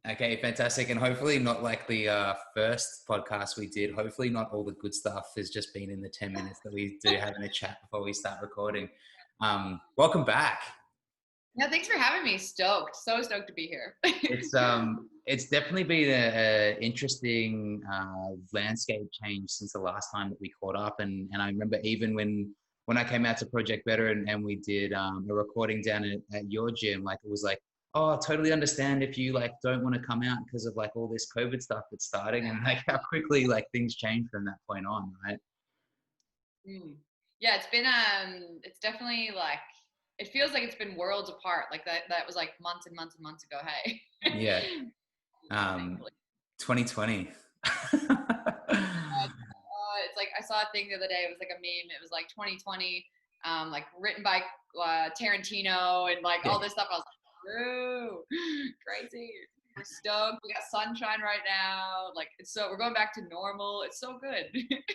Okay, fantastic. And hopefully not like the first podcast we did. Hopefully not all the good stuff has just been in the 10 minutes that we do having a chat before we start recording. Welcome back. Yeah, thanks for having me. Stoked. So stoked to be here. It's definitely been a interesting landscape change since the last time that we caught up. And I remember even when I came out to Project Better and we did a recording down at your gym, like it was like, oh, I totally understand if you like don't want to come out because of like all this COVID stuff that's starting, and like how quickly like things change from that point on, right? Mm. Yeah, it's definitely like it feels like it's been worlds apart. Like that was like months and months and months ago. Hey. Yeah. Um, Thankfully. 2020. It's like I saw a thing the other day. It was like a meme. It was like 2020, like written by Tarantino and like all this stuff. I was like, "Ooh, crazy!" We're stoked. We got sunshine right now. Like we're going back to normal. It's so good.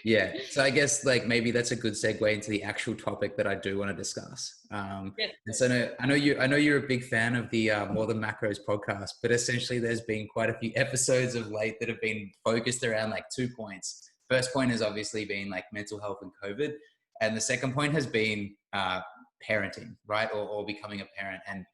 Yeah. So I guess like maybe that's a good segue into the actual topic that I do want to discuss. Yes. And so I know you're a big fan of the More Than Macros podcast, but essentially there's been quite a few episodes of late that have been focused around like 2 points. First point has obviously been like mental health and COVID. And the second point has been parenting, right? Or becoming a parent. And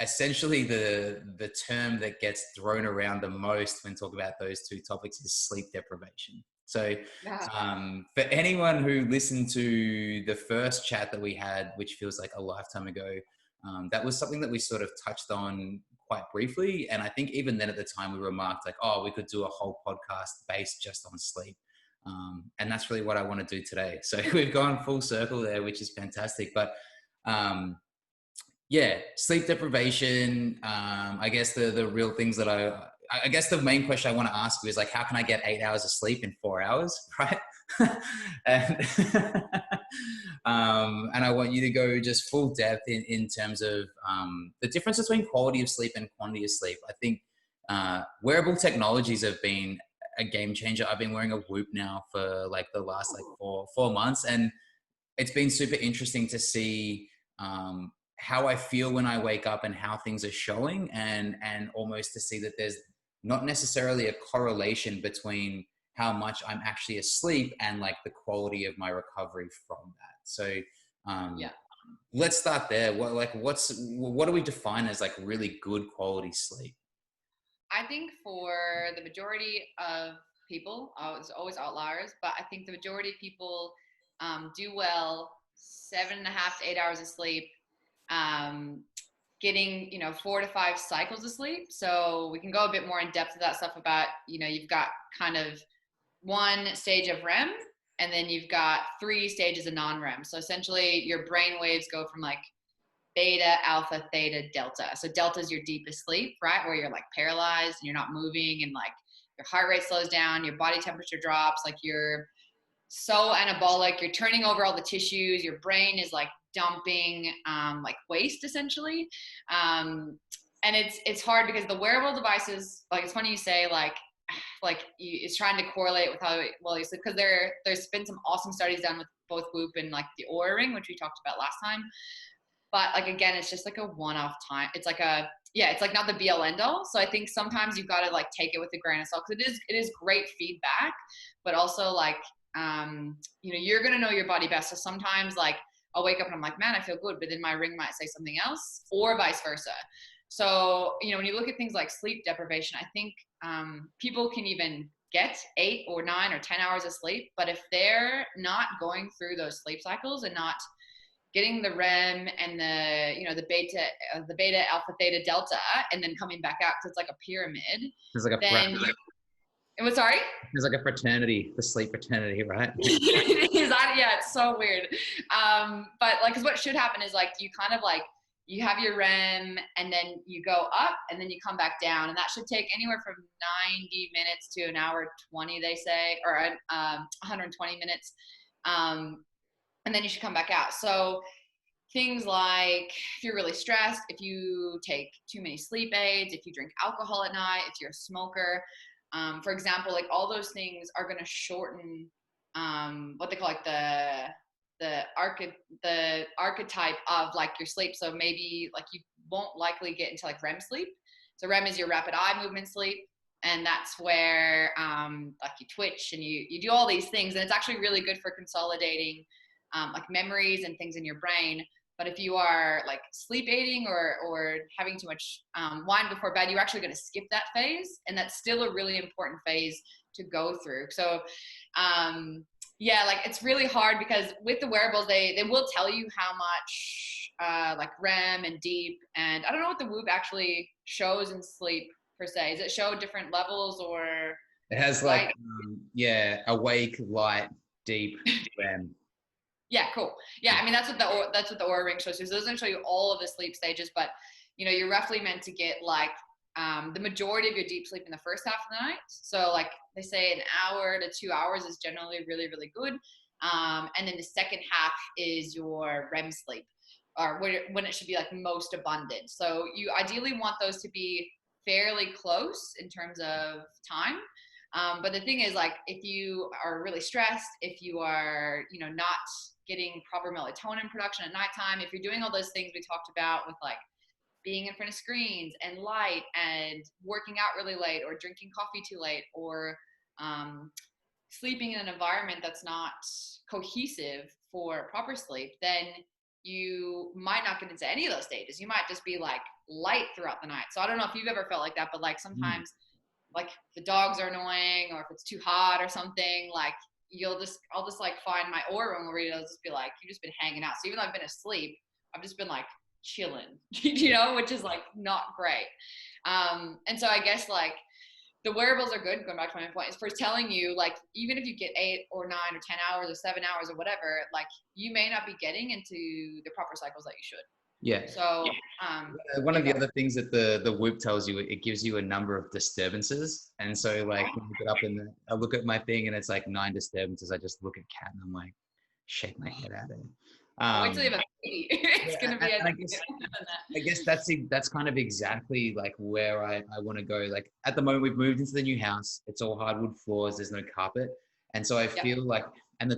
essentially the term that gets thrown around the most when talking about those two topics is sleep deprivation. So Yeah. for anyone who listened to the first chat that we had, which feels like a lifetime ago, that was something that we sort of touched on quite briefly. And I think even then at the time we remarked like, oh, we could do a whole podcast based just on sleep. And that's really what I want to do today. So we've gone full circle there, which is fantastic. But yeah, sleep deprivation. I guess the real things that I guess the main question I want to ask you is like, how can I get 8 hours of sleep in 4 hours, right? and, and I want you to go just full depth in terms of the difference between quality of sleep and quantity of sleep. I think wearable technologies have been a game changer. I've been wearing a Whoop now for like the last like four months, and it's been super interesting to see how I feel when I wake up and how things are showing, and almost to see that there's not necessarily a correlation between how much I'm actually asleep and like the quality of my recovery from that. So Yeah. let's start there. What do we define as like really good quality sleep? I think for the majority of people, it's always outliers, but I think the majority of people do well 7.5 to 8 hours of sleep, um, getting 4 to 5 cycles of sleep. So we can go a bit more in depth to that stuff about you've got kind of one stage of REM, and then you've got 3 stages of non-REM. So essentially, your brain waves go from like beta, alpha, theta, delta. So delta is your deepest sleep, right? Where you're like paralyzed and you're not moving, and like your heart rate slows down, your body temperature drops, like you're so anabolic, you're turning over all the tissues, your brain is like dumping like waste essentially. And it's hard because the wearable devices, like it's funny you say it's trying to correlate with how well you sleep, because there's been some awesome studies done with both Whoop and like the Oura Ring, which we talked about last time. But like again, it's just like a one-off time. It's like it's like not the be all end all. So I think sometimes you've got to like take it with a grain of salt, because it is great feedback, but also like you're gonna know your body best. So sometimes like I'll wake up and I'm like, man, I feel good, but then my ring might say something else, or vice versa. So when you look at things like sleep deprivation, I think people can even get 8 or 9 or 10 hours of sleep, but if they're not going through those sleep cycles and not getting the REM and the beta, alpha, theta, delta, and then coming back out, because it's like a pyramid. There's like Then sorry. there's like a fraternity, the sleep fraternity, right? Yeah, it's so weird. But like, cause what should happen is like you kind of like you have your REM, and then you go up, and then you come back down, and that should take anywhere from 90 minutes to an hour 20, they say, or 120 minutes. And then you should come back out. So things like if you're really stressed, if you take too many sleep aids, if you drink alcohol at night, if you're a smoker, for example, like all those things are going to shorten what they call like the archetype of like your sleep. So maybe like you won't likely get into like REM sleep, So REM is your rapid eye movement sleep. And that's where like you twitch and you do all these things. And it's actually really good for consolidating like memories and things in your brain. But if you are like sleep aiding or having too much wine before bed, you're actually going to skip that phase. And that's still a really important phase to go through. So yeah, like it's really hard because with the wearables, they will tell you how much like REM and deep, and I don't know what the Whoop actually shows in sleep per se. Does it show different levels or It has like, light? yeah, awake, light, deep, REM. Yeah, cool. Yeah, I mean that's what the Aura Ring shows you. So it doesn't show you all of the sleep stages, but you know you're roughly meant to get like the majority of your deep sleep in the first half of the night. So like they say an hour to 2 hours is generally really, really good. And then the second half is your REM sleep, or when it should be like most abundant. So you ideally want those to be fairly close in terms of time. But the thing is, like, if you are really stressed, if you are, you know, not getting proper melatonin production at nighttime, if you're doing all those things we talked about with like being in front of screens and light and working out really late or drinking coffee too late or sleeping in an environment that's not cohesive for proper sleep, then you might not get into any of those stages. You might just be like light throughout the night. So I don't know if you've ever felt like that, but like sometimes like the dogs are annoying or if it's too hot or something, like I'll just like find my Aura Ring where it'll just be like, you've just been hanging out. So even though I've been asleep, I've just been like chilling, you know, which is like not great. And so I guess like the wearables are good, going back to my point, is for telling you like even if you get 8 or 9 or 10 hours or 7 hours or whatever, like you may not be getting into the proper cycles that you should. Yeah. So one of the other things that the Whoop tells you, it gives you a number of disturbances. And so like when I get up I look at my thing and it's like 9 disturbances. I just look at Kat and I'm like, shake my head at it. Wait till you have a baby. It's gonna be I guess that's kind of exactly like where I want to go. Like at the moment we've moved into the new house. It's all hardwood floors. There's no carpet. And so I feel like, and the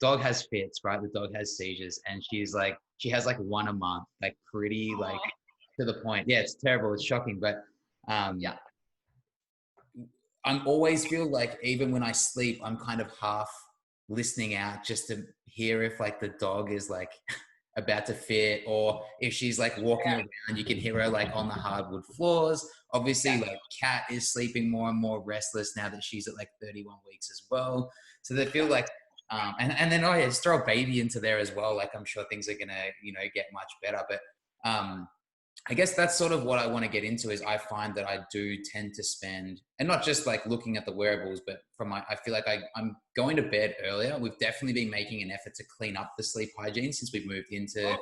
dog has fits, right? The dog has seizures and she has like one a month, like pretty like to the point. Yeah, it's terrible. It's shocking. But I'm always feel like even when I sleep, I'm kind of half listening out just to hear if like the dog is like about to fit or if she's like walking around, you can hear her like on the hardwood floors. Obviously like Kat is sleeping more and more restless now that she's at like 31 weeks as well. So they feel like, and then just throw a baby into there as well. Like I'm sure things are gonna, you know, get much better, but I guess that's sort of what I want to get into is I find that I do tend to spend, and not just like looking at the wearables, but I feel like I'm going to bed earlier. We've definitely been making an effort to clean up the sleep hygiene since we've moved into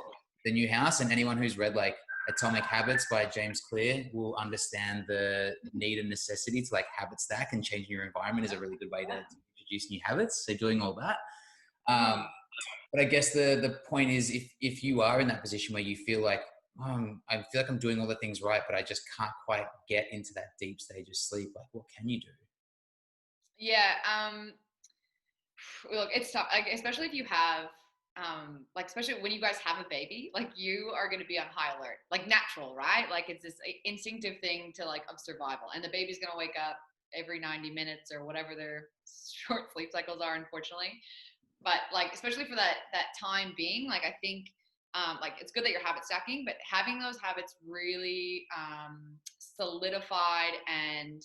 the new house. And anyone who's read like Atomic Habits by James Clear will understand the need and necessity to like habit stack, and changing your environment is a really good way to introduce new habits. So doing all that. But I guess the point is if you are in that position where you feel like, I feel like I'm doing all the things right, but I just can't quite get into that deep stage of sleep. Like, what can you do? Yeah. Look, it's tough, like, especially if you have, like, especially when you guys have a baby, like you are going to be on high alert, like natural, right? Like it's this instinctive thing to like of survival, and the baby's going to wake up every 90 minutes or whatever their short sleep cycles are, unfortunately. But like, especially for that time being, like I think like it's good that you're habit stacking, but having those habits really solidified and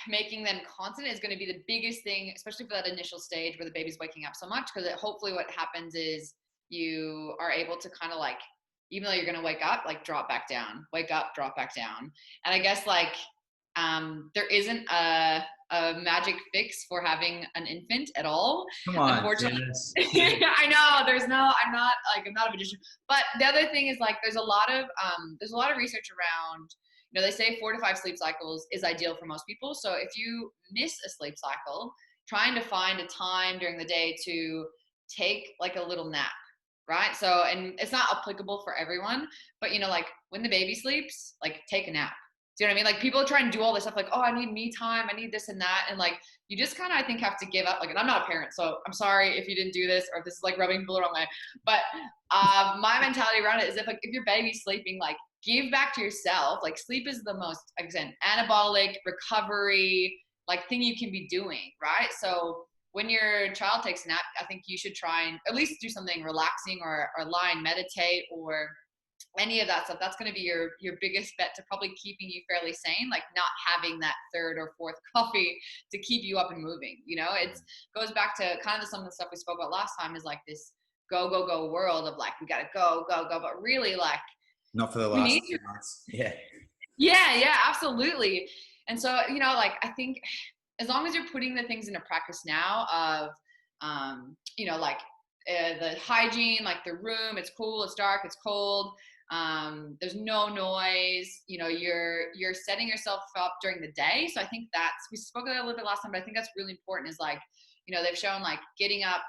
making them constant is going to be the biggest thing, especially for that initial stage where the baby's waking up so much. Because hopefully what happens is you are able to kind of like, even though you're going to wake up, like drop back down, wake up, drop back down. And I guess like there isn't a magic fix for having an infant at all. Come on, Unfortunately. Jess. I know I'm not a magician, but the other thing is like, there's a lot of research around, you know, they say 4 to 5 sleep cycles is ideal for most people. So if you miss a sleep cycle, trying to find a time during the day to take like a little nap, right? So, and it's not applicable for everyone, but you know, like when the baby sleeps, like take a nap. Do you know what I mean? Like people try and do all this stuff like, oh, I need me time, I need this and that. And like, you just kind of, I think, have to give up. Like, and I'm not a parent, so I'm sorry if you didn't do this or if this is like rubbing people the wrong way. But my mentality around it is if your baby's sleeping, like give back to yourself. Like sleep is the most, again, anabolic recovery, like thing you can be doing, right? So when your child takes a nap, I think you should try and at least do something relaxing, or lie and meditate, or any of that stuff. That's going to be your biggest bet to probably keeping you fairly sane, like not having that third or fourth coffee to keep you up and moving. You know, it goes back to kind of some of the stuff we spoke about last time, is like this go, go, go world of like, we got to go, go, go. But really, like, Not for the we last need to. 2 months. Yeah. Yeah, absolutely. And so, you know, like, I think as long as you're putting the things into practice now of, you know, like the hygiene, like the room, it's cool, it's dark, it's cold. There's no noise, you know, you're setting yourself up during the day. So I think we spoke about that a little bit last time, but I think that's really important, is like, you know, they've shown like getting up,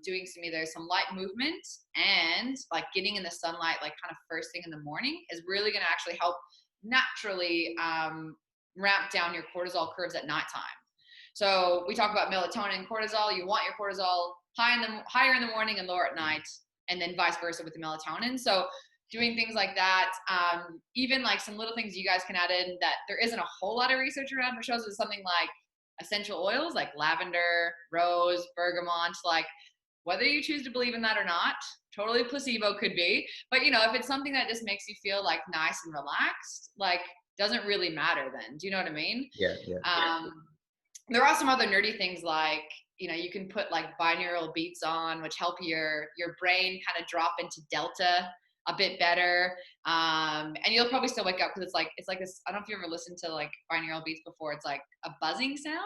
doing some light movement, and like getting in the sunlight, like kind of first thing in the morning, is really going to actually help naturally ramp down your cortisol curves at nighttime. So we talk about melatonin and cortisol. You want your cortisol higher in the morning and lower at night, and then vice versa with the melatonin. So doing things like that, even like some little things you guys can add in that there isn't a whole lot of research around, but shows, is something like essential oils like lavender, rose, bergamot. Like, whether you choose to believe in that or not, totally placebo could be. But, you know, if it's something that just makes you feel like nice and relaxed, like, doesn't really matter then. Do you know what I mean? Yeah. There are some other nerdy things like, you know, you can put like binaural beats on, which help your brain kind of drop into delta a bit better. And you'll probably still wake up, because it's like this. I don't know if you ever listened to like binaural beats before. It's like a buzzing sound.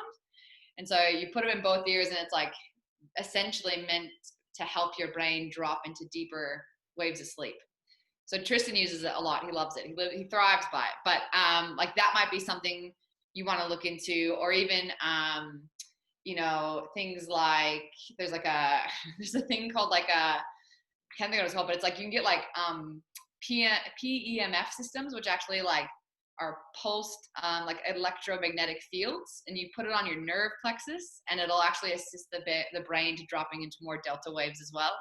And so you put them in both ears, and it's like essentially meant to help your brain drop into deeper waves of sleep. So Tristan uses it a lot. He loves it. He thrives by it. But like, that might be something you want to look into, or even you know, things like there's a thing called like I can't think of what it's called, but it's like you can get like PEMF systems, which actually like are pulsed like electromagnetic fields, and you put it on your nerve plexus, and it'll actually assist the brain to dropping into more delta waves as well.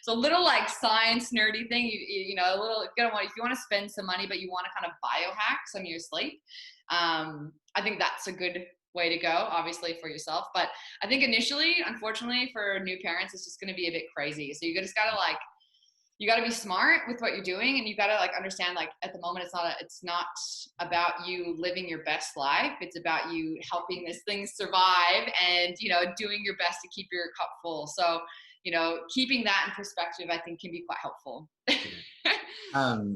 So a little like science nerdy thing, you know, a little, if you want to spend some money but you want to kind of biohack some of your sleep, I think that's a good way to go, obviously for yourself. But I think initially, unfortunately for new parents, it's just going to be a bit crazy. So you just gotta like, you got to be smart with what you're doing, and you got to like understand, like, at the moment it's not about you living your best life. It's about you helping this thing survive, and, you know, doing your best to keep your cup full. So, you know, keeping that in perspective, I think, can be quite helpful. So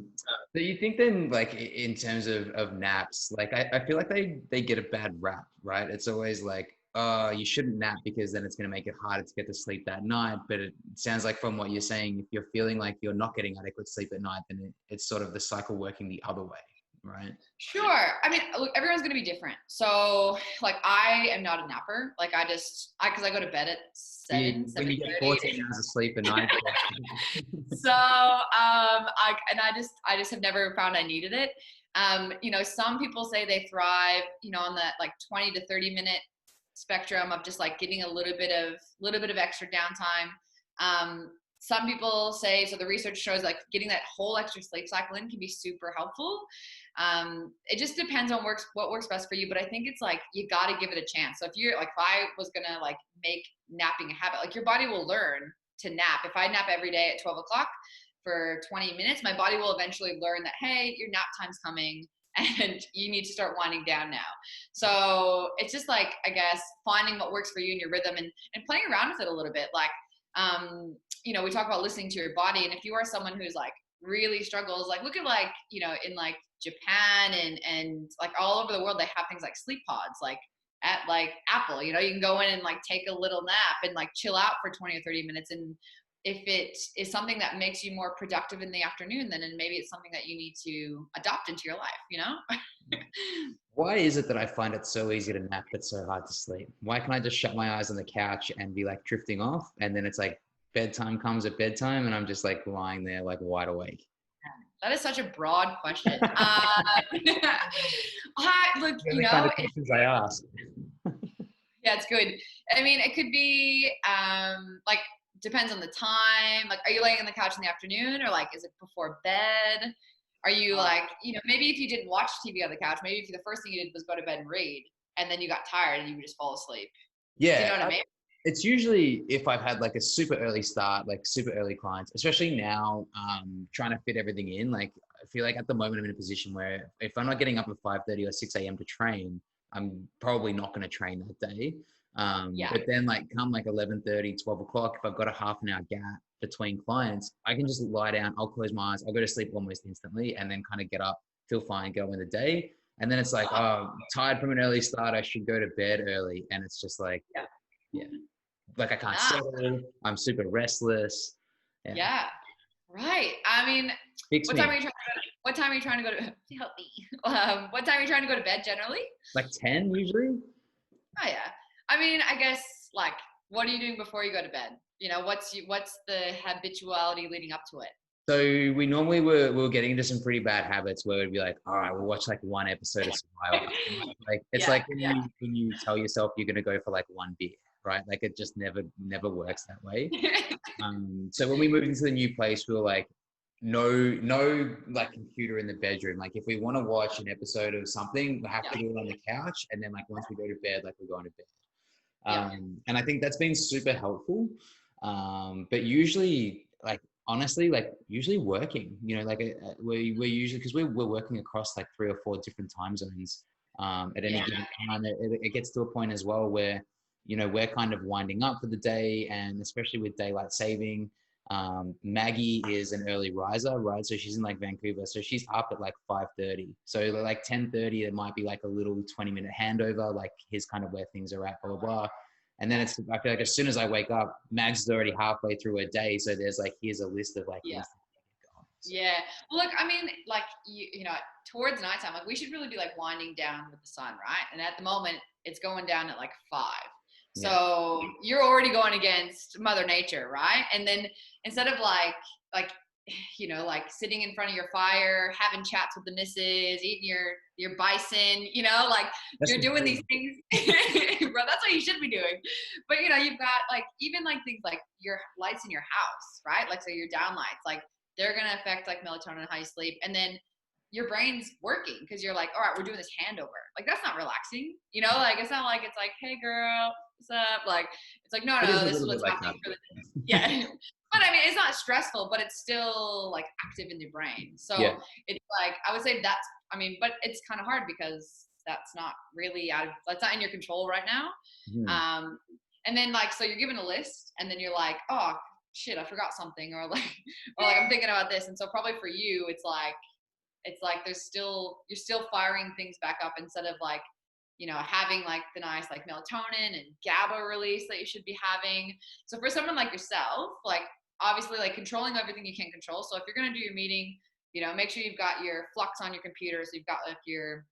you think then, like, in terms of naps, like I feel like they get a bad rap, right? It's always like, oh, you shouldn't nap because then it's going to make it harder to get to sleep that night. But it sounds like from what you're saying, if you're feeling like you're not getting adequate sleep at night, then it's sort of the cycle working the other way, right? Sure. I mean, look, everyone's going to be different. So like, I am not a napper. Like, because I go to bed at 7:30. When you get 14 hours of sleep a night. So, I just have never found I needed it. You know, some people say they thrive, you know, on that like 20 to 30 minute spectrum of just like getting a little bit of extra downtime. Some people say, so the research shows like getting that whole extra sleep cycle in can be super helpful. It just depends on what works best for you. But I think it's like, you got to give it a chance. So if I was going to like make napping a habit, like, your body will learn to nap. If I nap every day at 12 o'clock for 20 minutes, my body will eventually learn that, hey, your nap time's coming and you need to start winding down now. So it's just like, I guess, finding what works for you and your rhythm, and playing around with it a little bit. Like, you know, we talk about listening to your body. And if you are someone who's like really struggles, like, look at like, you know, in like Japan and like all over the world, they have things like sleep pods, like at like Apple, you know, you can go in and like take a little nap and like chill out for 20 or 30 minutes. And if it is something that makes you more productive in the afternoon, then maybe it's something that you need to adopt into your life, you know? Why is it that I find it so easy to nap but so hard to sleep? Why can't I just shut my eyes on the couch and be like drifting off, and then it's like bedtime comes at bedtime and I'm just like lying there like wide awake? That is such a broad question. Look, you The know, kind of questions I ask. yeah, it's good. I mean, it could be like, depends on the time. Like, are you laying on the couch in the afternoon, or like, is it before bed? Are you like, maybe if you didn't watch TV on the couch, maybe if the first thing you did was go to bed and read, and then you got tired and you would just fall asleep. Do you Yeah, know what I mean? it's usually if I've had like a super early start, like super early clients, especially now, trying to fit everything in. Like I feel like at the moment I'm in a position where if I'm not getting up at 5:30 or 6 a.m. to train, I'm probably not going to train that day. Yeah. But then like come like 11:30, 12 o'clock, if I've got a half an hour gap between clients, I can just lie down, I'll close my eyes, I'll go to sleep almost instantly and then kind of get up, feel fine, go in the day. And then it's like, oh, tired from an early start, I should go to bed early. And it's just like, Yeah. yeah, like I can't Nah. settle. I'm super restless. Yeah. Yeah. Right. I mean, Fix what time me. are you trying to go to, what time are you trying to go to help me? What time are you trying to go to bed generally? Like 10 usually. Oh yeah. I mean, I guess like what are you doing before you go to bed? What's the habituality leading up to it? So we normally we're getting into some pretty bad habits where we'd be like, all right, we'll watch like one episode of Survivor. Like it's Yeah, like when you tell yourself you're gonna go for like one beer, right? Like it just never works that way. yeah. So when we moved into the new place, we were like, no, like computer in the bedroom. Like if we want to watch an episode of something, we have to do it on the couch, and then like once we go to bed, like we're going to bed. Yeah. And I think that's been super helpful. But usually, like honestly, like usually working, like we're usually because we're working across like 3 or 4 different time zones at any Yeah. given time. It gets to a point as well where we're kind of winding up for the day, and especially with daylight saving. Maggie is an early riser, right? So she's in like Vancouver, so she's up at like 5:30. So like 10:30, there might be like a little 20-minute handover, like here's kind of where things are at, blah blah blah. And then I feel like as soon as I wake up, Mags is already halfway through her day, so there's like here's a list of like Yeah. things to get going. So, Yeah. Well, look, I mean, like towards nighttime, like we should really be like winding down with the sun, right? And at the moment, it's going down at like 5. yeah. So you're already going against Mother Nature, right? And then instead of like like sitting in front of your fire, having chats with the missus, eating your bison, like That's you're doing crazy. these things, bro. That's what you should be doing. But you've got like even like things like your lights in your house, right? Like so your down lights, like they're gonna affect like melatonin and how you sleep, and then your brain's working because you're like, all right, we're doing this handover. Like that's not relaxing, like it's not like it's like, hey girl, what's up? Like it's like no, It is a this is little bit what's like happening that. for the day. Yeah. But I mean, it's not stressful, but it's still like active in the brain. So Yeah. it's like I would say but it's kind of hard because that's not really that's not in your control right now. Hmm. And then like so you're given a list, and then you're like, oh shit, I forgot something, or like I'm thinking about this, and so probably for you, it's like you're still firing things back up instead of like having like the nice like melatonin and GABA release that you should be having. So for someone like yourself, like obviously like controlling everything you can control. So if you're going to do your meeting, make sure you've got your flux on your computer. So you've got like your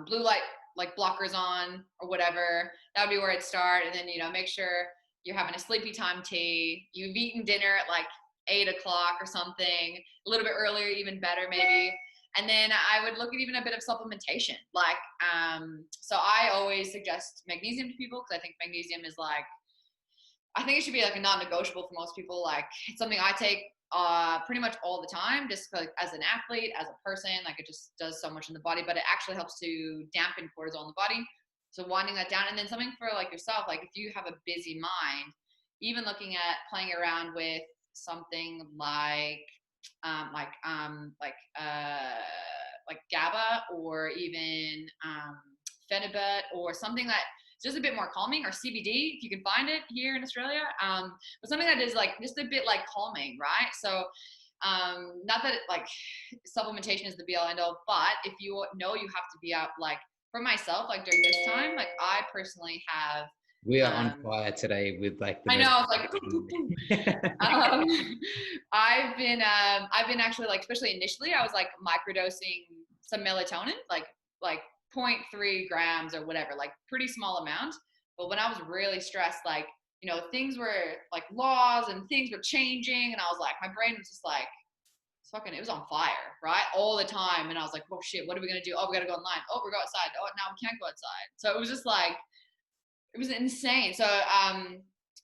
blue light like blockers on or whatever. That would be where I'd start. And then, make sure you're having a sleepy time tea. You've eaten dinner at like 8 o'clock or something, a little bit earlier, even better maybe. And then I would look at even a bit of supplementation. Like, so I always suggest magnesium to people because I think magnesium is like, I think it should be like a non-negotiable for most people. Like it's something I take pretty much all the time, just like as an athlete, as a person, like it just does so much in the body, but it actually helps to dampen cortisol in the body. So winding that down, and then something for like yourself, like if you have a busy mind, even looking at playing around with something like GABA or even Phenibut or something that just a bit more calming, or CBD if you can find it here in Australia. But something that is like just a bit like calming, right? So not that like supplementation is the be all end all, but if you know you have to be up, like for myself, like during this time, like I personally have We are on fire today with like the I most. know it's like I've been actually like, especially initially, I was like microdosing some melatonin, like 0.3 grams or whatever, like pretty small amount. But when I was really stressed, like, things were like laws and things were changing. And I was like, my brain was just like, it was on fire, right? All the time. And I was like, oh shit, what are we going to do? Oh, we got to go online. Oh, we're going outside. Oh, now we can't go outside. So it was just like, it was insane. So,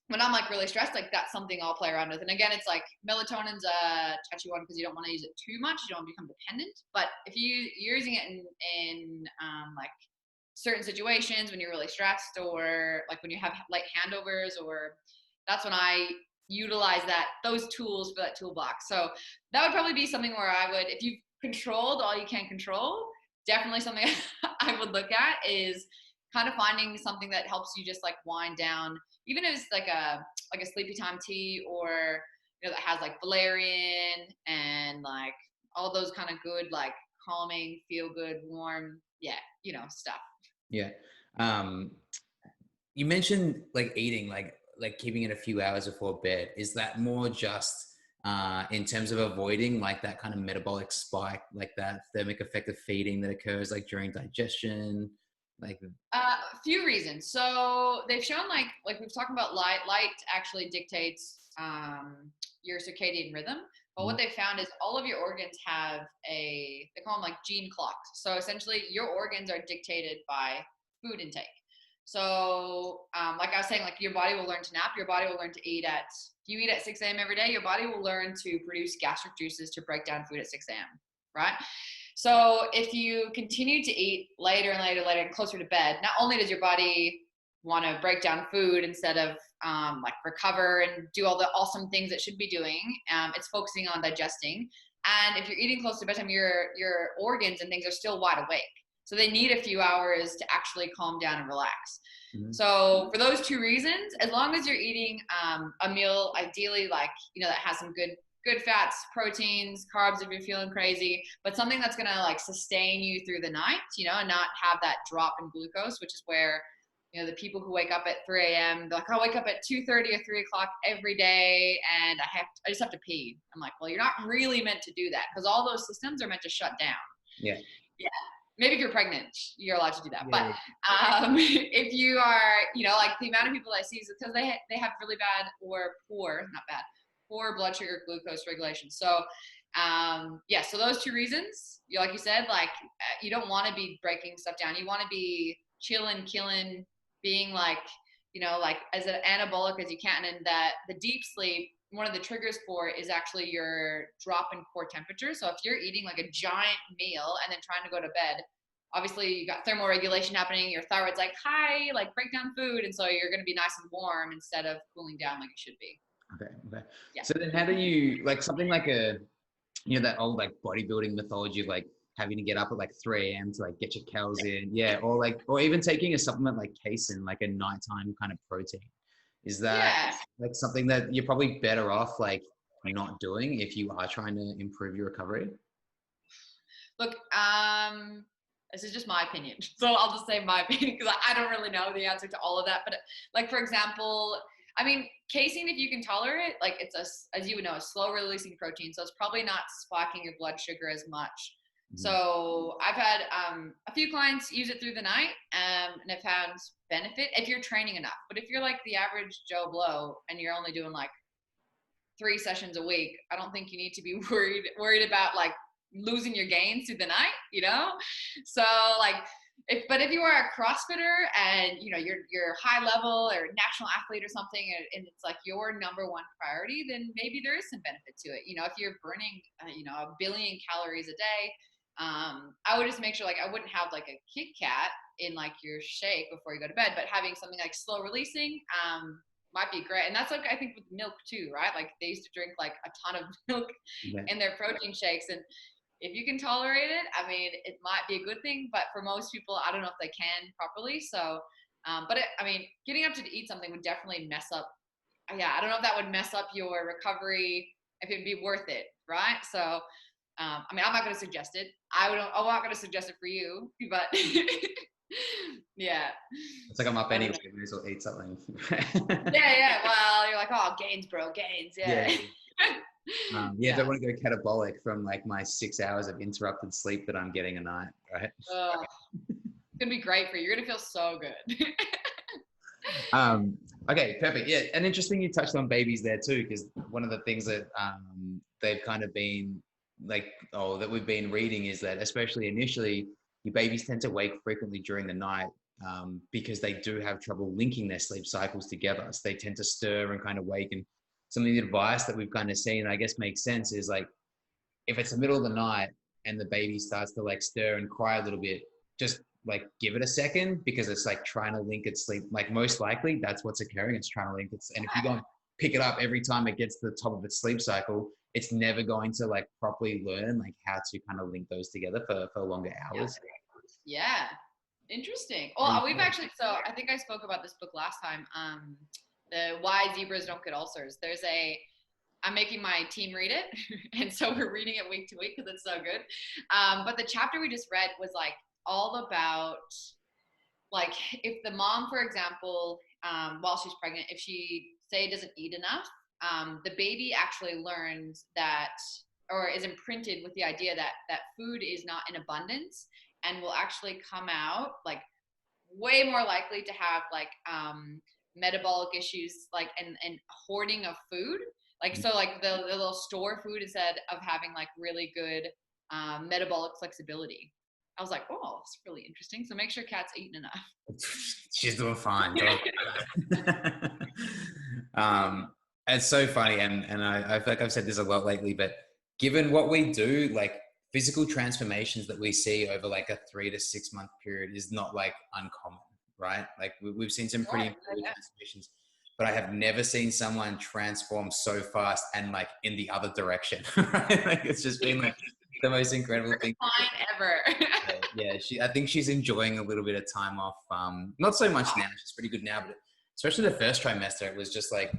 when I'm like really stressed, like that's something I'll play around with. And again, it's like melatonin's a touchy one because you don't want to use it too much. You don't want to become dependent. But if you're using it in like certain situations when you're really stressed, or like when you have like handovers, or that's when I utilize those tools for that toolbox. So that would probably be something where I would, if you've controlled all you can control, definitely something I would look at is kind of finding something that helps you just like wind down, even if it's like a sleepy time tea, or that has like valerian and like all those kind of good, like calming, feel good, warm, stuff. Yeah. Um, you mentioned like eating, like keeping it a few hours before bed. Is that more just in terms of avoiding like that kind of metabolic spike, like that thermic effect of feeding that occurs like during digestion? Like, A few reasons. So they've shown like we've talked about light actually dictates your circadian rhythm. But what they found is all of your organs have they call them like gene clocks. So essentially your organs are dictated by food intake. So like I was saying, like your body will learn to nap, your body will learn to eat if you eat at 6 a.m. every day, your body will learn to produce gastric juices to break down food at 6 a.m. Right? So if you continue to eat later and later, and closer to bed, not only does your body want to break down food instead of like recover and do all the awesome things it should be doing, it's focusing on digesting. And if you're eating close to bedtime, your organs and things are still wide awake. So they need a few hours to actually calm down and relax. So for those two reasons, as long as you're eating a meal, ideally like, that has some good fats, proteins, carbs if you're feeling crazy, but something that's gonna like sustain you through the night, and not have that drop in glucose, which is where, the people who wake up at 3 a.m., they're like, I wake up at 2:30 or 3 o'clock every day and I just have to pee. I'm like, well, you're not really meant to do that because all those systems are meant to shut down. yeah. Yeah. Maybe if you're pregnant, you're allowed to do that. Yeah. But if you are, like the amount of people I see is because they have really bad or poor, not bad, poor blood sugar glucose regulation. So so those two reasons, like you said, like you don't want to be breaking stuff down. You want to be chilling, killing, being like, like as an anabolic as you can. And that the deep sleep, one of the triggers for it is actually your drop in core temperature. So if you're eating like a giant meal and then trying to go to bed, obviously you got thermoregulation happening. Your thyroid's like, hi, like break down food. And so you're going to be nice and warm instead of cooling down like it should be. Okay. Yeah. So then how do you like something like that old like bodybuilding mythology of like having to get up at like 3 a.m. to like get your calories in, or even taking a supplement like casein, like a nighttime kind of protein. Is that like something that you're probably better off like not doing if you are trying to improve your recovery? Look, this is just my opinion. So I'll just say my opinion because I don't really know the answer to all of that. But like, for example, I mean, casein, if you can tolerate, like it's as you would know, a slow releasing protein. So it's probably not spiking your blood sugar as much. So I've had a few clients use it through the night and have found benefit if you're training enough. But if you're like the average Joe Blow and you're only doing like 3 sessions a week, I don't think you need to be worried about like losing your gains through the night, So like, if you are a CrossFitter and you're high level or national athlete or something, and it's like your number one priority, then maybe there is some benefit to it. If you're burning, a billion calories a day, I would just make sure like I wouldn't have like a Kit Kat in like your shake before you go to bed, but having something like slow releasing, might be great. And that's like, I think with milk too, right? Like they used to drink like a ton of milk in their protein shakes. And if you can tolerate it, I mean, it might be a good thing, but for most people, I don't know if they can properly. So, I mean, getting up to eat something would definitely mess up. Yeah. I don't know if that would mess up your recovery, if it'd be worth it. Right. So, I mean, I'm not going to suggest it. I'm not going to suggest it for you, but yeah. It's like I'm up anyway, may as well eat something. Yeah. Well, you're like, oh, gains, bro, gains. Yeah. Don't want to go catabolic from like my 6 hours of interrupted sleep that I'm getting a night, right? It's gonna be great for you. You're gonna feel so good. Okay, perfect. Yeah, and interesting you touched on babies there too, because one of the things that they've kind of been like, that we've been reading is that especially initially, your babies tend to wake frequently during the night because they do have trouble linking their sleep cycles together. So they tend to stir and kind of wake. And some of the advice that we've kind of seen, I guess, makes sense is like, if it's the middle of the night and the baby starts to like stir and cry a little bit, just like give it a second, because it's like trying to link its sleep. Like most likely that's what's occurring. It's trying to link its, and if you go and pick it up every time it gets to the top of its sleep cycle, it's never going to like properly learn like how to kind of link those together for longer hours. Yeah. Interesting. Well, we've actually, so I think I spoke about this book last time. The Why Zebras Don't Get Ulcers. I'm making my team read it. And so we're reading it week to week because it's so good. But the chapter we just read was like all about, like, if the mom, for example, while she's pregnant, if she say doesn't eat enough, the baby actually learns that, or is imprinted with the idea that food is not in abundance, and will actually come out like way more likely to have like metabolic issues, like and hoarding of food. Like, so like the little store food instead of having like really good metabolic flexibility. I was like, oh, it's really interesting. So make sure Kat's eating enough. She's doing fine. It's so funny, and I feel like I've said this a lot lately, but given what we do, like physical transformations that we see over like a 3 to 6 month period is not like uncommon, right? Like we've seen some pretty important transformations, but I have never seen someone transform so fast and like in the other direction, right? Like it's just been like the most incredible thing ever. yeah, I think she's enjoying a little bit of time off. Not so much now. She's pretty good now, but especially the first trimester, it was just like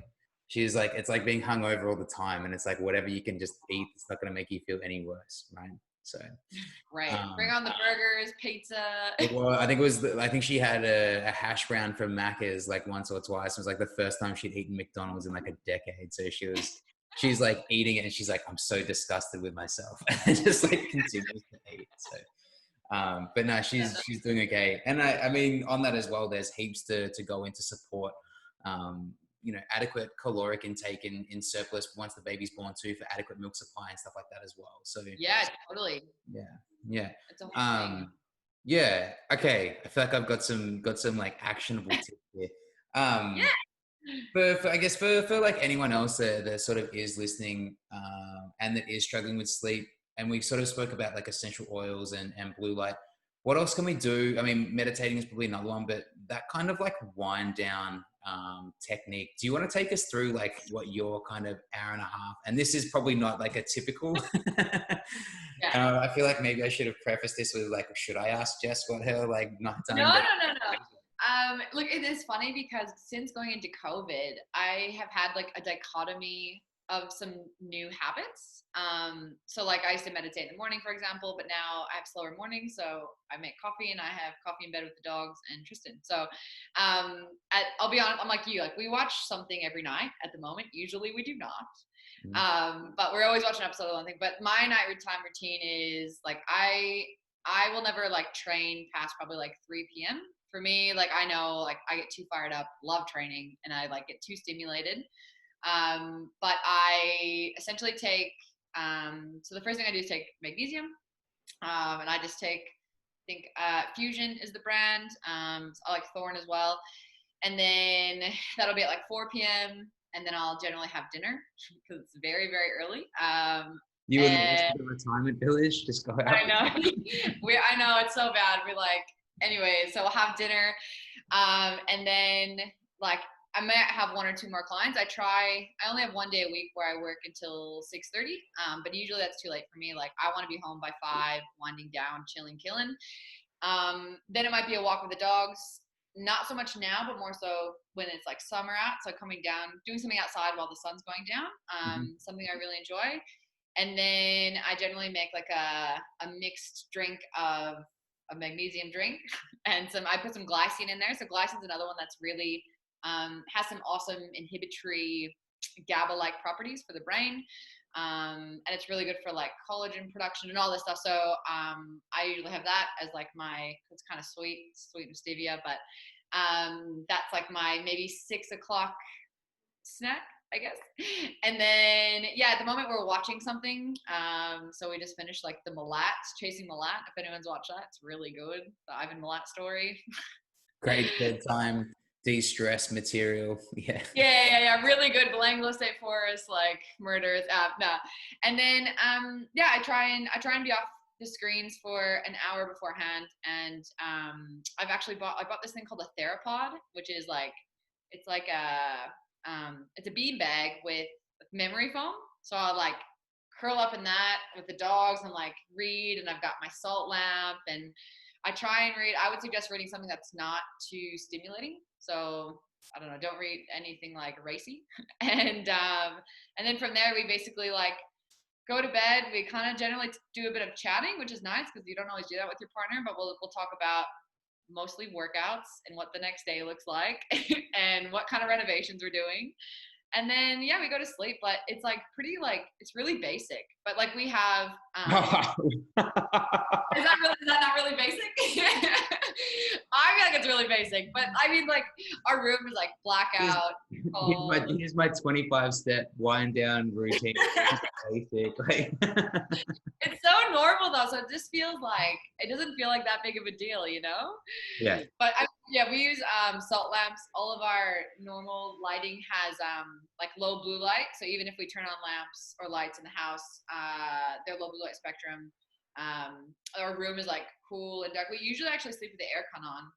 she's like, it's like being hungover all the time, and it's like whatever you can just eat, it's not going to make you feel any worse, right? So right, bring on the burgers, pizza. Well, I think it was. I think she had a hash brown from Macca's like once or twice. It was like the first time she'd eaten McDonald's in like a decade. So she's like eating it, and she's like, I'm so disgusted with myself, and just like continues to eat. So. But no, she's doing okay. And I mean, on that as well, there's heaps to go into support, adequate caloric intake in surplus once the baby's born too, for adequate milk supply and stuff like that as well. So yeah, totally. Yeah. It's a whole thing. Yeah. Okay. I feel like I've got some like actionable tips here. Yeah. For I guess for like anyone else that sort of is listening, and that is struggling with sleep, and we sort of spoke about like essential oils and blue light. What else can we do? I mean, meditating is probably another one, but that kind of like wind down technique. Do you want to take us through like what your kind of hour and a half? And this is probably not like a typical. Yeah. I feel like maybe I should have prefaced this with like, should I ask Jess what her like nighttime? No. Look, it is funny because since going into COVID, I have had like a dichotomy of some new habits. So like I used to meditate in the morning, for example, but now I have slower mornings. So I make coffee and I have coffee in bed with the dogs and Tristan. So I'll be honest, I'm like you, like we watch something every night at the moment. Usually we do not. But we're always watching an episode of one thing. But my nighttime routine is like I will never like train past probably like 3 p.m. For me, like I know like I get too fired up, love training, and I like get too stimulated. But I essentially take, so the first thing I do is take magnesium, and I just take, I think Fusion is the brand. So I like Thorn as well. And then that'll be at like 4 p.m. And then I'll generally have dinner because it's very, very early. You wouldn't listen to the retirement village, just go out. I know. I know it's so bad. We're like, anyway, so we'll have dinner. And then like I might have 1 or 2 more clients. I only have 1 day a week where I work until 6:30. But usually that's too late for me. Like I want to be home by 5, winding down, chilling, killing. Then it might be a walk with the dogs. Not so much now, but more so when it's like summer out. So coming down, doing something outside while the sun's going down. Something I really enjoy. And then I generally make like a mixed drink of a magnesium drink and I put some glycine in there. So glycine is another one that's really has some awesome inhibitory GABA-like properties for the brain. And it's really good for like collagen production and all this stuff. So I usually have that as like it's kind of sweet with stevia, but that's like my maybe 6 o'clock snack, I guess. And then at the moment we're watching something. So we just finished like the Chasing Malat. If anyone's watched that, it's really good. The Ivan Milat story. Great bedtime, de-stress material. Yeah. Yeah. Really good. Belanglo State Forest, like murders. Nah. And then, yeah, I try and be off the screens for an hour beforehand. And I bought this thing called a Therapod, which is like, it's like it's a bean bag with memory foam. So I like curl up in that with the dogs and like read. And I've got my salt lamp, and I try and read. I would suggest reading something that's not too stimulating. So I don't know, don't read anything like racy. And then from there we basically like go to bed. We kind of generally do a bit of chatting, which is nice because you don't always do that with your partner, but we'll talk about mostly workouts and what the next day looks like and what kind of renovations we're doing. And then yeah, we go to sleep, but it's like pretty like it's really basic. But like we have is that not really basic? I feel like it's really basic, but I mean, like our room is like blackout. Here's my 25-step wind down routine. Basic. Like, It's so normal though, so it just feels like it doesn't feel like that big of a deal, you know? yeah. But yeah, we use salt lamps. All of our normal lighting has like low blue light, so even if we turn on lamps or lights in the house, they're low blue light spectrum. Our room is like cool and dark. We usually actually sleep with the aircon on.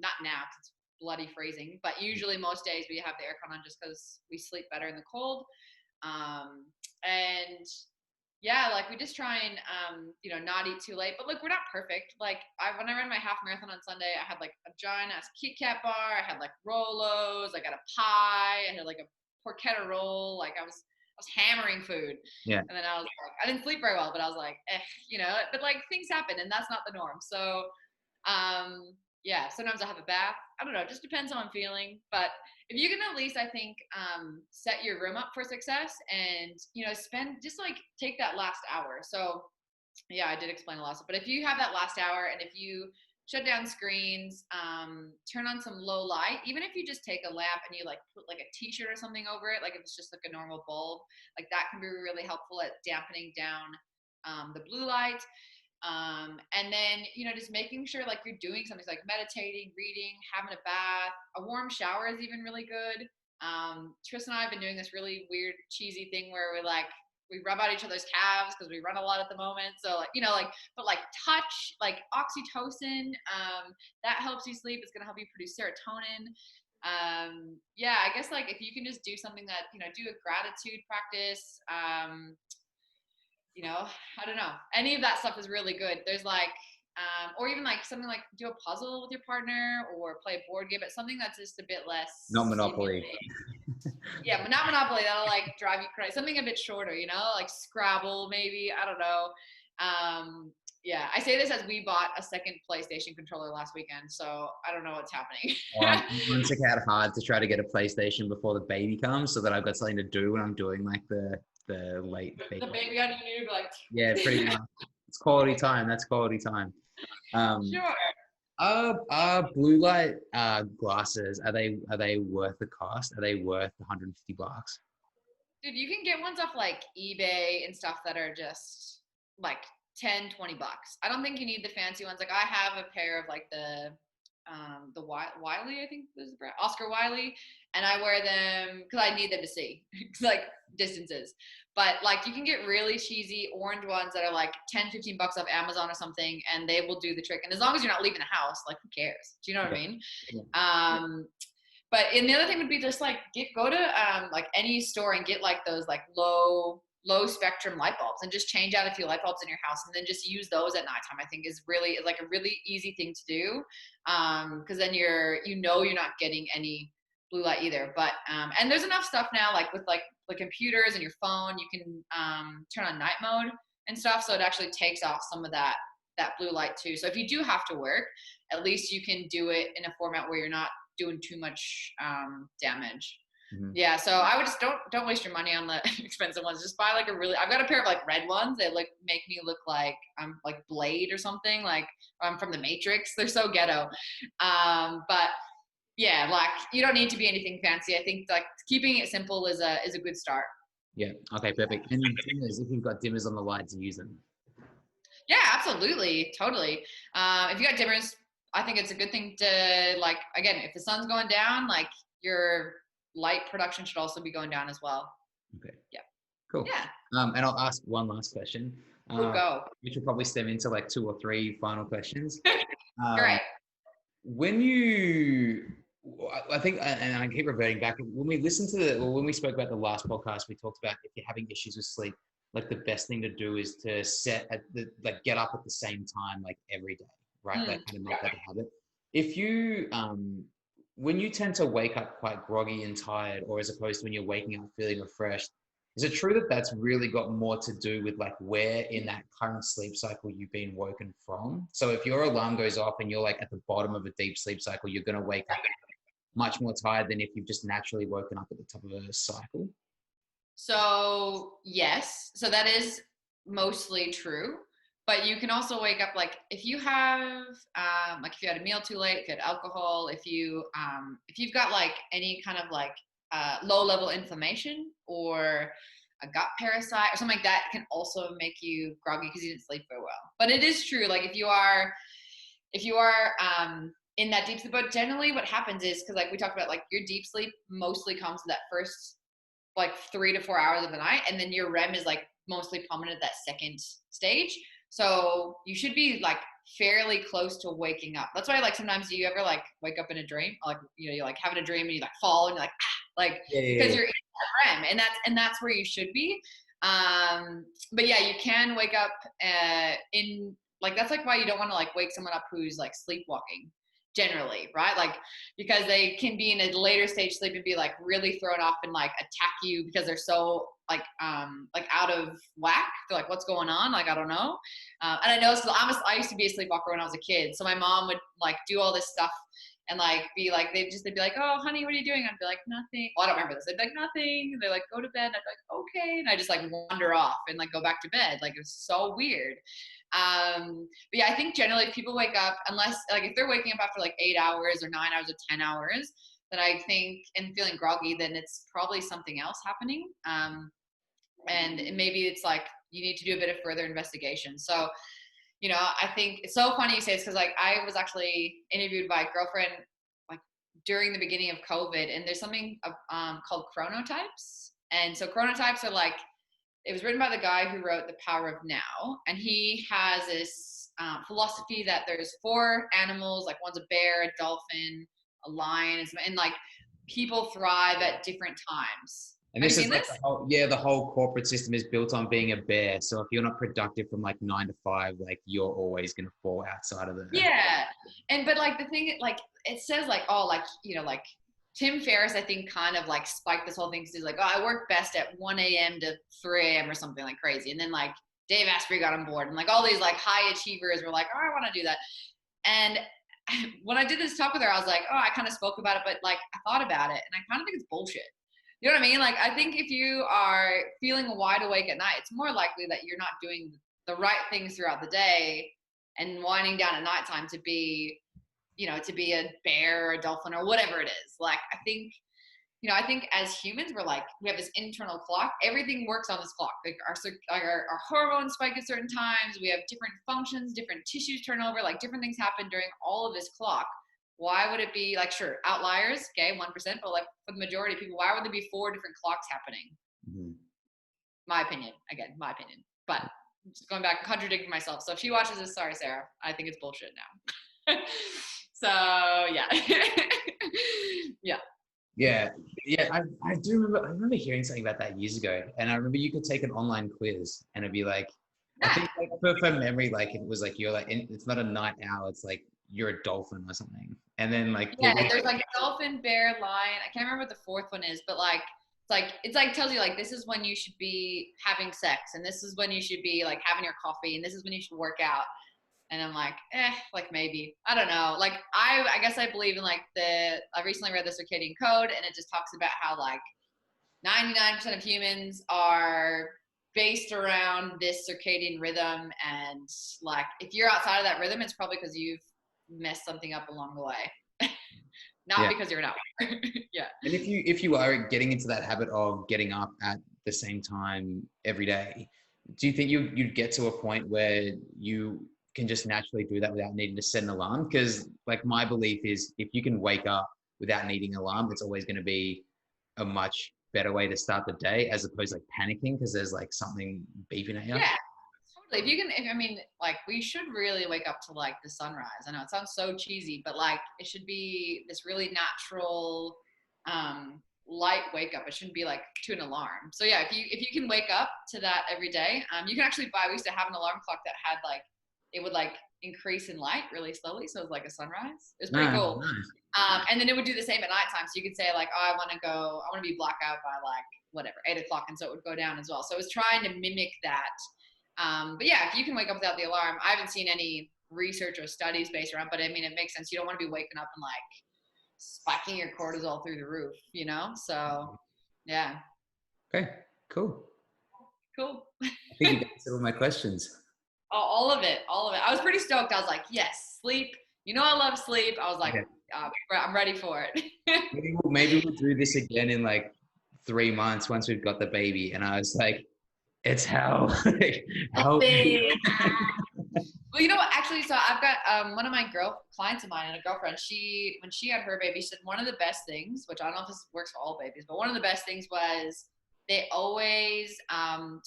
Not now 'cause it's bloody freezing, but usually most days we have the aircon on just because we sleep better in the cold. And yeah, like we just try and not eat too late. But look, we're not perfect. Like when I ran my half marathon on Sunday, I had like a giant ass Kit Kat bar. I had like Rolos. I got a pie. I had like a porchetta roll. Like I was hammering food. Yeah. And then I was like, I didn't sleep very well, but I was like, but like things happen and that's not the norm. So yeah, sometimes I have a bath. I don't know, it just depends how I'm feeling. But if you can at least, I think, set your room up for success and, take that last hour. So yeah, I did explain a lot. But if you have that last hour and if you shut down screens, turn on some low light, even if you just take a lamp and you like put like a t-shirt or something over it, like if it's just like a normal bulb, like that can be really helpful at dampening down the blue light. And then, just making sure like you're doing something like meditating, reading, having a bath. A warm shower is even really good. Tris and I have been doing this really weird, cheesy thing where we rub out each other's calves because we run a lot at the moment. So but like touch, like oxytocin, that helps you sleep. It's going to help you produce serotonin. Yeah, I guess like if you can just do something that, do a gratitude practice, I don't know. Any of that stuff is really good. There's like, or even like something like do a puzzle with your partner or play a board game, but something that's just a bit less. Not Monopoly. Yeah, not Monopoly. That'll like drive you crazy. Something a bit shorter, like Scrabble maybe. I don't know. Yeah, I say this as we bought a second PlayStation controller last weekend, so I don't know what's happening. I'm working out hard to try to get a PlayStation before the baby comes, so that I've got something to do when I'm doing like the late the baby on you, like yeah, pretty much. It's quality time. That's quality time. Sure. Are blue light glasses, are they worth the cost? Are they worth $150? Dude, you can get ones off like eBay and stuff that are just like 10, $20. I don't think you need the fancy ones. Like I have a pair of like the Wiley, I think was the brand, Oscar Wiley, and I wear them because I need them to see like distances. But like you can get really cheesy orange ones that are like 10, $15 off Amazon or something, and they will do the trick. And as long as you're not leaving the house, like who cares? Do you know what I mean? Yeah. And the other thing would be just like go to like any store and get like those like low spectrum light bulbs and just change out a few light bulbs in your house and then just use those at nighttime. I think is like a really easy thing to do. Cause then you're not getting any blue light either. But, and there's enough stuff now, like with like the computers and your phone, you can, turn on night mode and stuff. So it actually takes off some of that blue light too. So if you do have to work, at least you can do it in a format where you're not doing too much, damage. Mm-hmm. Yeah, so I would just don't waste your money on the expensive ones. Just buy like I've got a pair of like red ones. They make me look like I'm like Blade or something, like I'm from the Matrix. They're so ghetto. But yeah, like you don't need to be anything fancy. I think like keeping it simple is a good start. Yeah. Okay, perfect. And dimmers, if you've got dimmers on the lights, use them. Yeah, absolutely. Totally. If you got dimmers, I think it's a good thing to, like, again, if the sun's going down, like, your light production should also be going down as well. Okay. Yeah. Cool. Yeah. And I'll ask one last question, We'll go. which will probably stem into like 2 or 3 final questions. Um, Great. when you, I think, and I keep reverting back, when we listened to or when we spoke about the last podcast, we talked about if you're having issues with sleep, like the best thing to do is to like get up at the same time, like every day, right? Like kind of make that a habit. If you, when you tend to wake up quite groggy and tired, or as opposed to when you're waking up feeling refreshed, is it true that that's really got more to do with like where in that current sleep cycle you've been woken from? So if your alarm goes off and you're like at the bottom of a deep sleep cycle, you're going to wake up much more tired than if you've just naturally woken up at the top of a cycle? So yes, so that is mostly true. But you can also wake up, like, if you have like if you had a meal too late, if you had alcohol, if you've got like any kind of like low level inflammation or a gut parasite or something like that, can also make you groggy because you didn't sleep very well. But it is true, like if you are in that deep sleep, but generally what happens is, because like we talked about, like your deep sleep mostly comes to that first like 3 to 4 hours of the night, and then your REM is like mostly prominent at that second stage. So you should be like fairly close to waking up. That's why, like, sometimes you ever like wake up in a dream, like, you know, you're like having a dream and you like fall and you're like, ah, like, Yeah, yeah, because yeah. you're in that REM, and that's where you should be. But yeah, you can wake up in, like, that's like why you don't want to like wake someone up who's like sleepwalking generally, right? Like, because they can be in a later stage sleep and be like really thrown off and like attack you because they're so like out of whack. They're like, what's going on? Like, I don't know. And I know, so I used to be a sleepwalker when I was a kid. So my mom would like do all this stuff and like be like, they'd be like, oh honey, what are you doing? I'd be like, nothing. Well, I don't remember this. They'd be like, nothing. And they're like, go to bed. And I'd be like, okay. And I just like wander off and like go back to bed. Like, it was so weird. But yeah, I think generally people wake up, unless like if they're waking up after like 8 hours or 9 hours or 10 hours, then I think, and feeling groggy, then it's probably something else happening. And maybe it's like you need to do a bit of further investigation. So, you know, I think it's so funny you say this, because like I was actually interviewed by a girlfriend like during the beginning of COVID, and there's something called chronotypes. And so chronotypes are like, it was written by the guy who wrote The Power of Now, and he has this philosophy that there's 4 animals, like one's a bear, a dolphin, a lion, and like people thrive at different times. And Have you this is seen like this? the whole corporate system is built on being a bear. So if you're not productive from like 9 to 5, like you're always going to fall outside of the. Yeah. And but like the thing, like it says like, oh, like, you know, like Tim Ferriss, I think, kind of like spiked this whole thing because he's like, oh, I work best at 1 a.m. to 3 a.m. or something like crazy. And then like Dave Asprey got on board, and like all these like high achievers were like, oh, I want to do that. And when I did this talk with her, I was like, oh, I kind of spoke about it, but like I thought about it and I kind of think it's bullshit. You know what I mean? Like, I think if you are feeling wide awake at night, it's more likely that you're not doing the right things throughout the day and winding down at nighttime to be, you know, to be a bear or a dolphin or whatever it is. Like, I think, you know, I think as humans, we're like, we have this internal clock. Everything works on this clock. Like our hormones spike at certain times. We have different functions, different tissues turn over, like different things happen during all of this clock. Why would it be like, sure, outliers, okay, 1%, but like for the majority of people, why would there be 4 different clocks happening? Mm-hmm. My opinion, again, my opinion. But just going back, contradicting myself. So if she watches this, sorry, Sarah, I think it's bullshit now. So yeah. Yeah. Yeah, yeah, I do remember. I remember hearing something about that years ago, and I remember you could take an online quiz, and it'd be like, I think like for memory, like it was like you're like it's not a night owl, it's like you're a dolphin or something, and then like Yeah, people. there's like dolphin, bear, lion. I can't remember what the 4th one is, but like it's like tells you like this is when you should be having sex, and this is when you should be like having your coffee, and this is when you should work out. And I'm like, like maybe. I don't know. Like I guess I believe in like I recently read the circadian code, and it just talks about how like 99% of humans are based around this circadian rhythm, and like if you're outside of that rhythm, it's probably because you've messed something up along the way. Not Yeah. because you're an outlier. Yeah. And if you are getting into that habit of getting up at the same time every day, do you think you'd get to a point where you can just naturally do that without needing to set an alarm. Because like my belief is if you can wake up without needing an alarm, it's always going to be a much better way to start the day as opposed to like panicking because there's like something beeping at you. Yeah, totally. If you can, if, I mean, like we should really wake up to like the sunrise. I know it sounds so cheesy, but like it should be this really natural, light wake up. It shouldn't be like to an alarm. So yeah, if you can wake up to that every day, you can actually buy. We used to have an alarm clock that had like it would like increase in light really slowly, so it was like a sunrise. It was pretty Nice, cool. nice. And then it would do the same at nighttime. So you could say like, oh, I want to be blackout by like whatever 8 o'clock, and so it would go down as well. So it was trying to mimic that. But yeah, if you can wake up without the alarm, I haven't seen any research or studies based around, but I mean, it makes sense. You don't want to be waking up and like spiking your cortisol through the roof, you know? So yeah. Okay, cool. Cool. I think you answered all my questions. Oh, all of it, all of it. I was pretty stoked. I was like, yes, sleep. You know, I love sleep. I was like, Okay. I'm ready for it. Maybe we'll do this again in like 3 months once we've got the baby. And I was like, it's hell. Like, help me. Well, you know what? Actually, so I've got one of my clients of mine and a girlfriend. When she had her baby, she said one of the best things, which I don't know if this works for all babies, but one of the best things was they always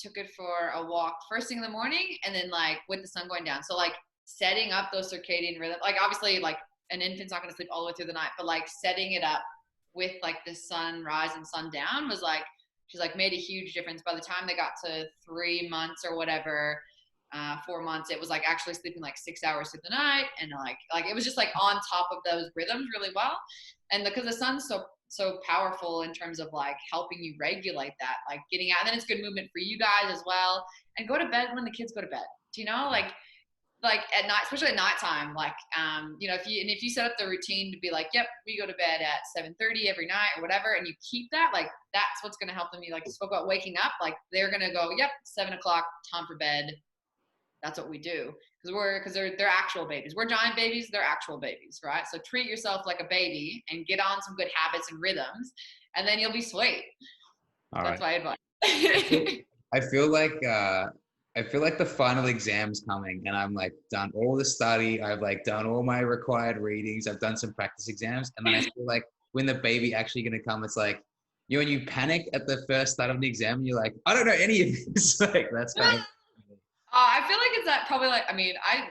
took it for a walk first thing in the morning, and then like with the sun going down. So like setting up those circadian rhythm, like obviously like an infant's not going to sleep all the way through the night, but like setting it up with like the sunrise and sundown was like, she's like made a huge difference. By the time they got to 3 months or whatever, 4 months, it was like actually sleeping like 6 hours through the night, and like it was just like on top of those rhythms really well. And because the sun's so powerful in terms of like helping you regulate that, like getting out, and then it's good movement for you guys as well. And go to bed when the kids go to bed. Do you know, like at night, especially at nighttime, like you know, if you set up the routine to be like, yep, we go to bed at 7:30 every night or whatever, and you keep that, like that's what's going to help them. You like you spoke about waking up, like they're going to go, yep, 7 o'clock, time for bed. That's what we do because they're actual babies. We're giant babies. They're actual babies, right? So treat yourself like a baby and get on some good habits and rhythms, and then you'll be sweet. All That's right. my advice. I feel like the final exam's coming, and I'm like done all the study. I've like done all my required readings. I've done some practice exams, and then I feel like when the baby actually gonna come, it's like when you panic at the first start of the exam, and you're like, I don't know any of this. Like that's kind of. I feel like it's that probably like, I mean, I'm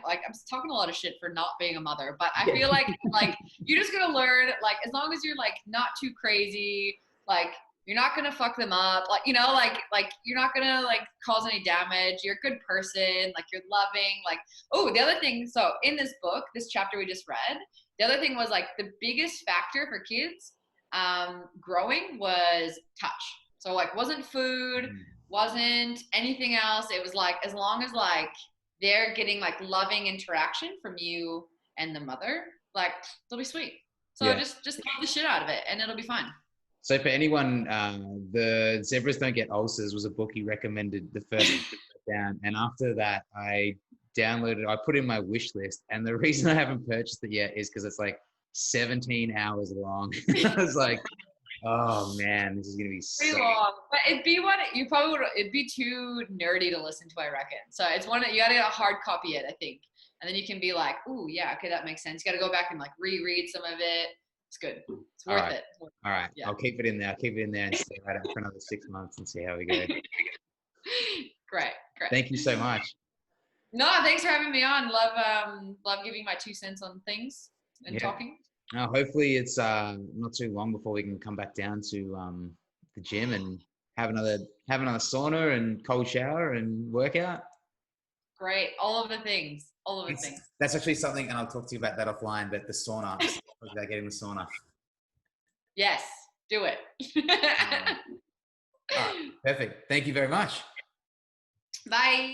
talking a lot of shit for not being a mother, but I feel like you're just gonna learn, like as long as you're like not too crazy, like you're not gonna fuck them up, like you know, like you're not gonna like cause any damage. You're a good person, like you're loving, like oh, the other thing. So in this book, this chapter we just read, the other thing was like the biggest factor for kids growing was touch. So like wasn't food, wasn't anything else. It was like as long as like they're getting like loving interaction from you and the mother, like it'll be sweet. So Yeah. just love the shit out of it, and it'll be fun. So for anyone, the Zebras Don't Get Ulcers was a book he recommended the first down, and after that I put in my wish list, and the reason I haven't purchased it yet is because it's like 17 hours long. I was like, oh man, this is gonna be Pretty long, but it'd be too nerdy to listen to, I reckon. So it's one that you gotta hard copy it, I think, and then you can be like, ooh, yeah, okay, that makes sense. You gotta go back and like reread some of it. It's good. It's worth it. All right. Yeah. I'll keep it in there. I'll keep it in there and stay at it for another 6 months and see how we go. Great. Thank you so much. No, thanks for having me on. Love giving my 2 cents on things and talking. Hopefully it's not too long before we can come back down to the gym and have another sauna and cold shower and workout. Great. All of the things. That's actually something, and I'll talk to you about that offline, but the sauna, about getting the sauna. Yes, do it. All right, perfect. Thank you very much. Bye.